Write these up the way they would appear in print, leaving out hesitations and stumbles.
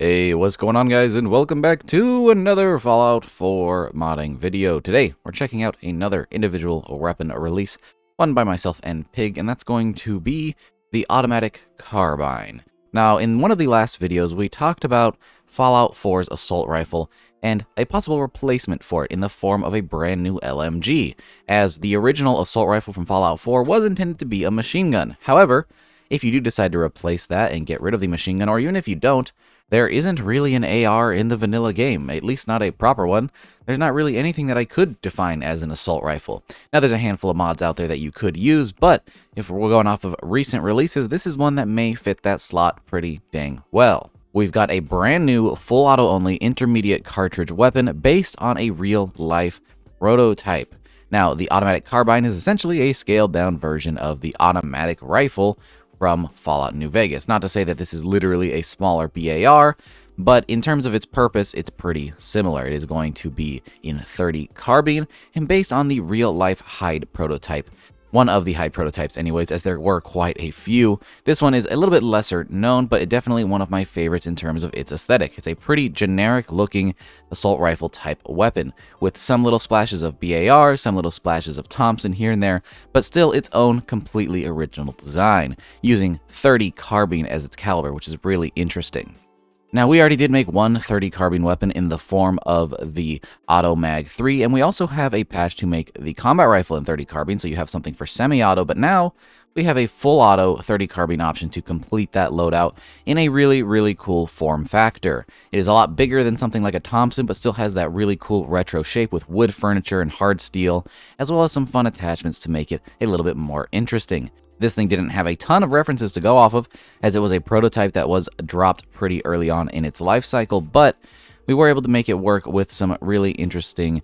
Hey, what's going on, guys, and welcome back to another Fallout 4 modding video. Today, we're checking out another individual weapon release, one by myself and Pig, and that's going to be the automatic carbine. Now, in one of the last videos, we talked about Fallout 4's assault rifle and a possible replacement for it in the form of a brand new LMG, as the original assault rifle from Fallout 4 was intended to be a machine gun. However, if you do decide to replace that and get rid of the machine gun, or even if you don't, there isn't really an AR in the vanilla game, at least not a proper one. There's not really anything that I could define as an assault rifle. Now, there's a handful of mods out there that you could use, but if we're going off of recent releases, this is one that may fit that slot pretty dang well. We've got a brand new full auto only intermediate cartridge weapon based on a real life prototype. Now, the automatic carbine is essentially a scaled down version of the automatic rifle from Fallout New Vegas. Not to say that this is literally a smaller BAR, but in terms of its purpose, it's pretty similar. It is going to be in 30 carbine and based on the real-life Hyde prototype. One of the Hyde prototypes anyways, as there were quite a few. This one is a little bit lesser known, but definitely one of my favorites in terms of its aesthetic. It's a pretty generic looking assault rifle type weapon, with some little splashes of BAR, some little splashes of Thompson here and there, but still its own completely original design, using 30 carbine as its caliber, which is really interesting. Now, we already did make one 30 carbine weapon in the form of the Auto Mag 3, and we also have a patch to make the combat rifle in 30 carbine, so you have something for semi-auto, but now we have a full auto 30 carbine option to complete that loadout in a really cool form factor. It is a lot bigger than something like a Thompson, but still has that really cool retro shape with wood furniture and hard steel, as well as some fun attachments to make it a little bit more interesting. This thing didn't have a ton of references to go off of, as it was a prototype that was dropped pretty early on in its life cycle, but we were able to make it work with some really interesting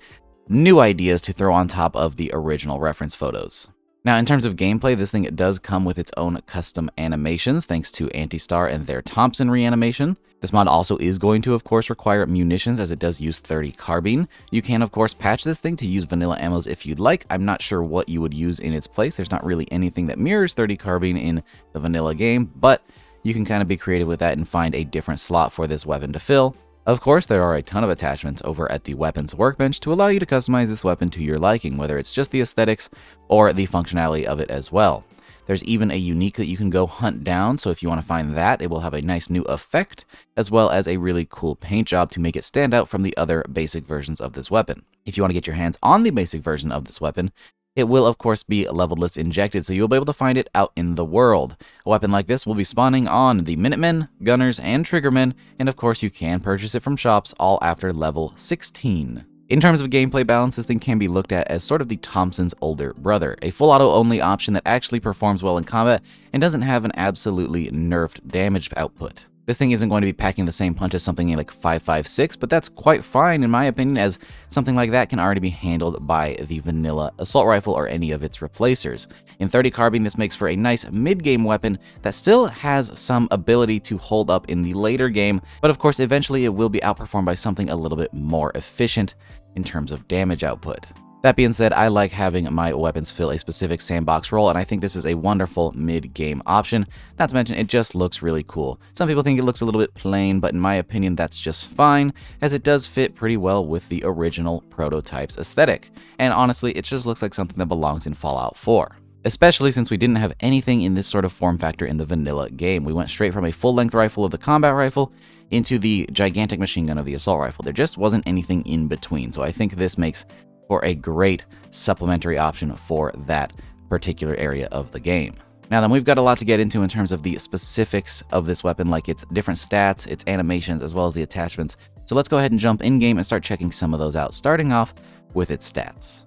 new ideas to throw on top of the original reference photos. Now, in terms of gameplay, this thing does come with its own custom animations, thanks to Anti-Star and their Thompson reanimation. This mod also is going to, of course, require munitions, as it does use 30 carbine. You can, of course, patch this thing to use vanilla ammos if you'd like. I'm not sure what you would use in its place. There's not really anything that mirrors 30 carbine in the vanilla game, but you can kind of be creative with that and find a different slot for this weapon to fill. Of course, there are a ton of attachments over at the weapons workbench to allow you to customize this weapon to your liking, whether it's just the aesthetics or the functionality of it as well. There's even a unique that you can go hunt down, so if you want to find that, it will have a nice new effect, as well as a really cool paint job to make it stand out from the other basic versions of this weapon. If you want to get your hands on the basic version of this weapon, it will, of course, be leveled list injected, so you'll be able to find it out in the world. A weapon like this will be spawning on the Minutemen, Gunners, and Triggermen, and of course you can purchase it from shops all after level 16. In terms of gameplay balance, this thing can be looked at as sort of the Thompson's older brother, a full auto only option that actually performs well in combat and doesn't have an absolutely nerfed damage output. This thing isn't going to be packing the same punch as something like 5.56, but that's quite fine in my opinion, as something like that can already be handled by the vanilla assault rifle or any of its replacers. In 30 carbine, this makes for a nice mid-game weapon that still has some ability to hold up in the later game, but of course eventually it will be outperformed by something a little bit more efficient in terms of damage output. That being said, I like having my weapons fill a specific sandbox role, and I think this is a wonderful mid-game option. Not to mention, it just looks really cool. Some people think it looks a little bit plain, but in my opinion, that's just fine, as it does fit pretty well with the original prototype's aesthetic. And honestly, it just looks like something that belongs in Fallout 4. Especially since we didn't have anything in this sort of form factor in the vanilla game. We went straight from a full-length rifle of the combat rifle into the gigantic machine gun of the assault rifle. There just wasn't anything in between, so I think this makes for a great supplementary option for that particular area of the game. Now then, we've got a lot to get into in terms of the specifics of this weapon, like its different stats, its animations, as well as the attachments. So let's go ahead and jump in-game and start checking some of those out, starting off with its stats.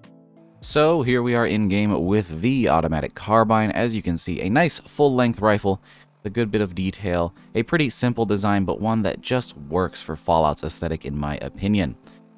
So here we are in-game with the automatic carbine. As you can see, a nice full-length rifle, a good bit of detail, a pretty simple design, but one that just works for Fallout's aesthetic in my opinion.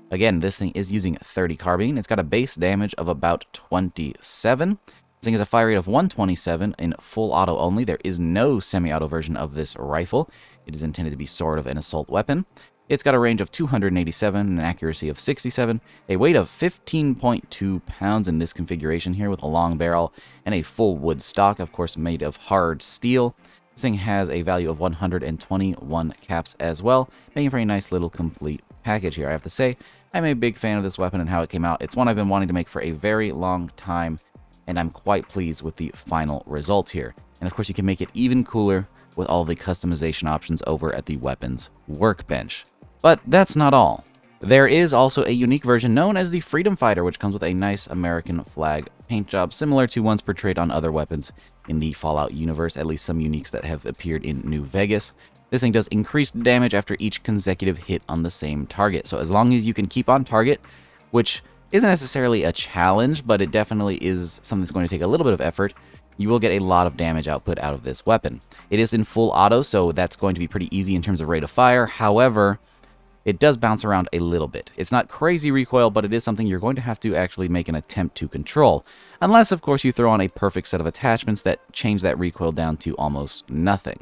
Again, this thing is using 30 carbine. It's got a base damage of about 27. This thing has a fire rate of 127 in full auto only. There is no semi-auto version of this rifle. It is intended to be sort of an assault weapon. It's got a range of 287, an accuracy of 67, a weight of 15.2 pounds in this configuration here with a long barrel and a full wood stock, of course made of hard steel. This thing has a value of 121 caps as well, making for a nice little complete package here. I have to say, I'm a big fan of this weapon and how it came out. It's one I've been wanting to make for a very long time, and I'm quite pleased with the final result here. And of course, you can make it even cooler with all the customization options over at the weapons workbench. But that's not all. There is also a unique version known as the Freedom Fighter, which comes with a nice American flag paint job, similar to ones portrayed on other weapons in the Fallout universe, at least some uniques that have appeared in New Vegas. This thing does increased damage after each consecutive hit on the same target. So as long as you can keep on target, which isn't necessarily a challenge, but it definitely is something that's going to take a little bit of effort, you will get a lot of damage output out of this weapon. It is in full auto, so that's going to be pretty easy in terms of rate of fire. However, it does bounce around a little bit. It's not crazy recoil, but it is something you're going to have to actually make an attempt to control. Unless, of course, you throw on a perfect set of attachments that change that recoil down to almost nothing.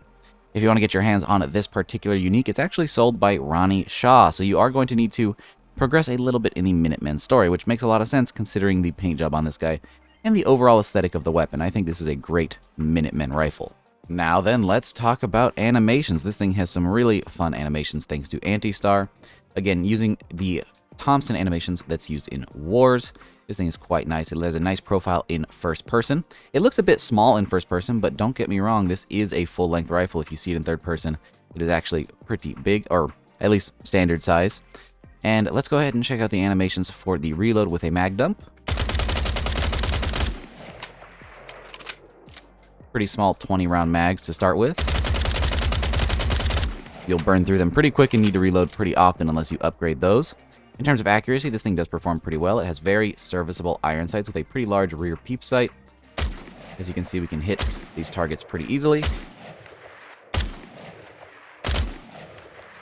If you want to get your hands on this particular unique, it's actually sold by Ronnie Shaw, so you are going to need to progress a little bit in the Minutemen story, which makes a lot of sense considering the paint job on this guy and the overall aesthetic of the weapon. I think this is a great Minutemen rifle. Now then, let's talk about animations. This thing has some really fun animations thanks to Anti-Star. Again, using the Thompson animations that's used in Wars. This thing is quite nice. It has a nice profile in first person. It looks a bit small in first person, but don't get me wrong, this is a full-length rifle. If you see it in third person, it is actually pretty big, or at least standard size. And let's go ahead and check out the animations for the reload with a mag dump. Pretty small 20-round mags to start with. You'll burn through them pretty quick and need to reload pretty often unless you upgrade those. In terms of accuracy, this thing does perform pretty well. It has very serviceable iron sights with a pretty large rear peep sight. As you can see, we can hit these targets pretty easily.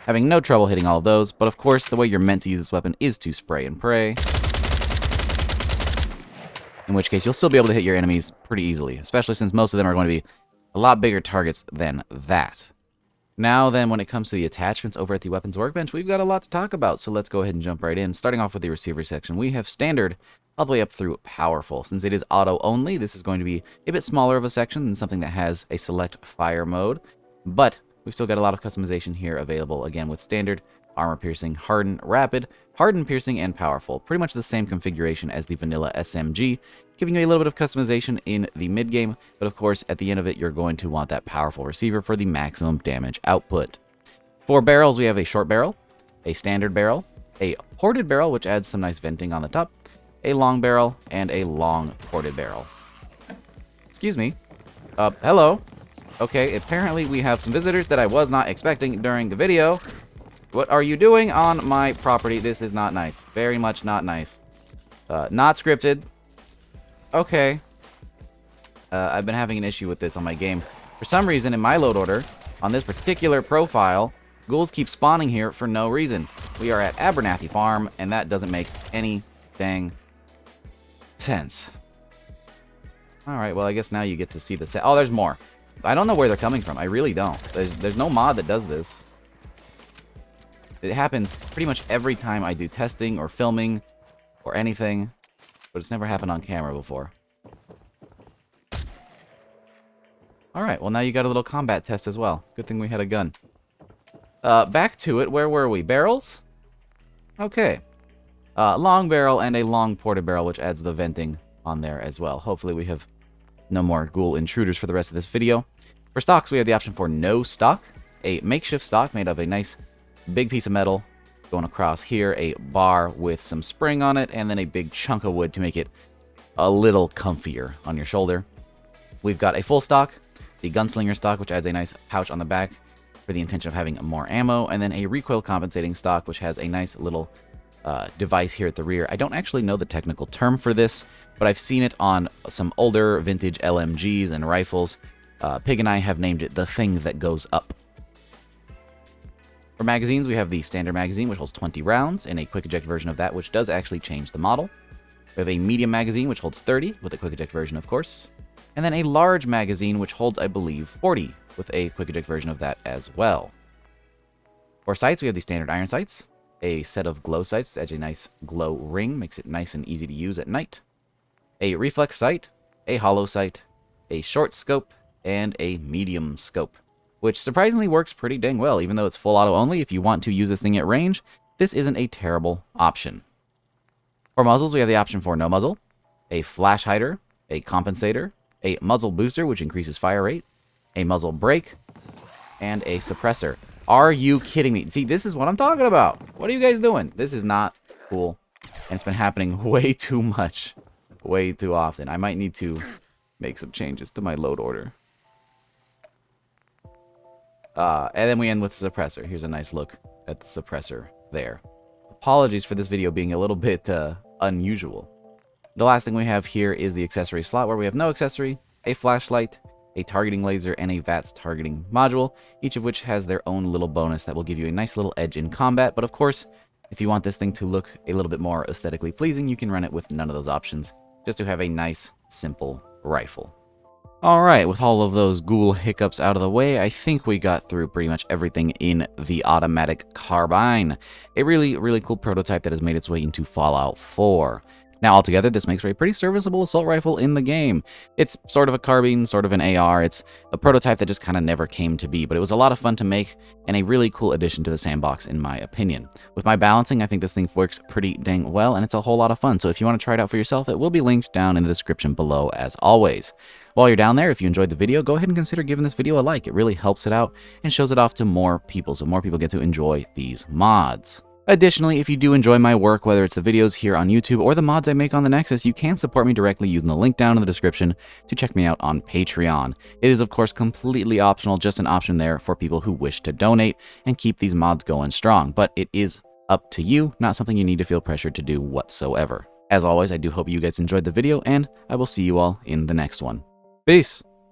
Having no trouble hitting all of those, but of course, the way you're meant to use this weapon is to spray and pray. In which case, you'll still be able to hit your enemies pretty easily, especially since most of them are going to be a lot bigger targets than that. Now then, when it comes to the attachments over at the weapons workbench, we've got a lot to talk about, so let's go ahead and jump right in. Starting off with the receiver section, we have standard all the way up through powerful. Since it is auto only, this is going to be a bit smaller of a section than something that has a select fire mode, but we've still got a lot of customization here available, again, with standard, armor piercing, harden, rapid, harden piercing, and powerful. Pretty much the same configuration as the vanilla SMG, giving you a little bit of customization in the mid-game, but of course, at the end of it, you're going to want that powerful receiver for the maximum damage output. For barrels, we have a short barrel, a standard barrel, a ported barrel, which adds some nice venting on the top, a long barrel, and a long ported barrel. Excuse me. Hello. Okay, apparently we have some visitors that I was not expecting during the video. What are you doing on my property? This is not nice. Very much not nice. Not scripted. Okay. I've been having an issue with this on my game. For some reason, in my load order, on this particular profile, ghouls keep spawning here for no reason. We are at Abernathy Farm, and that doesn't make any dang sense. Alright, well, I guess now you get to see the set. Oh, there's more. I don't know where they're coming from. I really don't. There's no mod that does this. It happens pretty much every time I do testing or filming or anything, but it's never happened on camera before. Alright, well now you got a little combat test as well. Good thing we had a gun. Back to it. Where were we? Barrels? Okay. Long barrel and a long ported barrel, which adds the venting on there as well. Hopefully we have no more ghoul intruders for the rest of this video. For stocks, we have the option for no stock. A makeshift stock made of a nice big piece of metal going across here, a bar with some spring on it, and then a big chunk of wood to make it a little comfier on your shoulder. We've got a full stock, the gunslinger stock, which adds a nice pouch on the back for the intention of having more ammo, and then a recoil compensating stock, which has a nice little device here at the rear. I don't actually know the technical term for this, but I've seen it on some older vintage LMGs and rifles. Pig and I have named it the thing that goes up. For magazines, we have the standard magazine, which holds 20 rounds, and a quick eject version of that, which does actually change the model. We have a medium magazine, which holds 30, with a quick eject version, of course. And then a large magazine, which holds, I believe, 40, with a quick eject version of that as well. For sights, we have the standard iron sights, a set of glow sights, adds a nice glow ring, makes it nice and easy to use at night, a reflex sight, a hollow sight, a short scope, and a medium scope. which surprisingly works pretty dang well. Even though it's full auto only, if you want to use this thing at range, this isn't a terrible option. For muzzles, we have the option for no muzzle, a flash hider, a compensator, a muzzle booster, which increases fire rate, a muzzle brake, and a suppressor. Are you kidding me? See, this is what I'm talking about. What are you guys doing? This is not cool. And it's been happening way too much. Way too often. I might need to make some changes to my load order. And then we end with the suppressor. Here's a nice look at the suppressor there. Apologies for this video being a little bit unusual. The last thing we have here is the accessory slot, where we have no accessory, a flashlight, a targeting laser, and a VATS targeting module, each of which has their own little bonus that will give you a nice little edge in combat. But of course, if you want this thing to look a little bit more aesthetically pleasing, you can run it with none of those options, just to have a nice, simple rifle. Alright, with all of those ghoul hiccups out of the way, I think we got through pretty much everything in the automatic carbine. A really, really cool prototype that has made its way into Fallout 4. Now, altogether, this makes for a pretty serviceable assault rifle in the game. It's sort of a carbine, sort of an AR. It's a prototype that just kind of never came to be, but it was a lot of fun to make and a really cool addition to the sandbox, in my opinion. With my balancing, I think this thing works pretty dang well, and it's a whole lot of fun. So if you want to try it out for yourself, it will be linked down in the description below, as always. While you're down there, if you enjoyed the video, go ahead and consider giving this video a like. It really helps it out and shows it off to more people, so more people get to enjoy these mods. Additionally, if you do enjoy my work, whether it's the videos here on YouTube or the mods I make on the Nexus, you can support me directly using the link down in the description to check me out on Patreon. It is, of course, completely optional, just an option there for people who wish to donate and keep these mods going strong. But it is up to you, not something you need to feel pressured to do whatsoever. As always, I do hope you guys enjoyed the video, and I will see you all in the next one. Peace!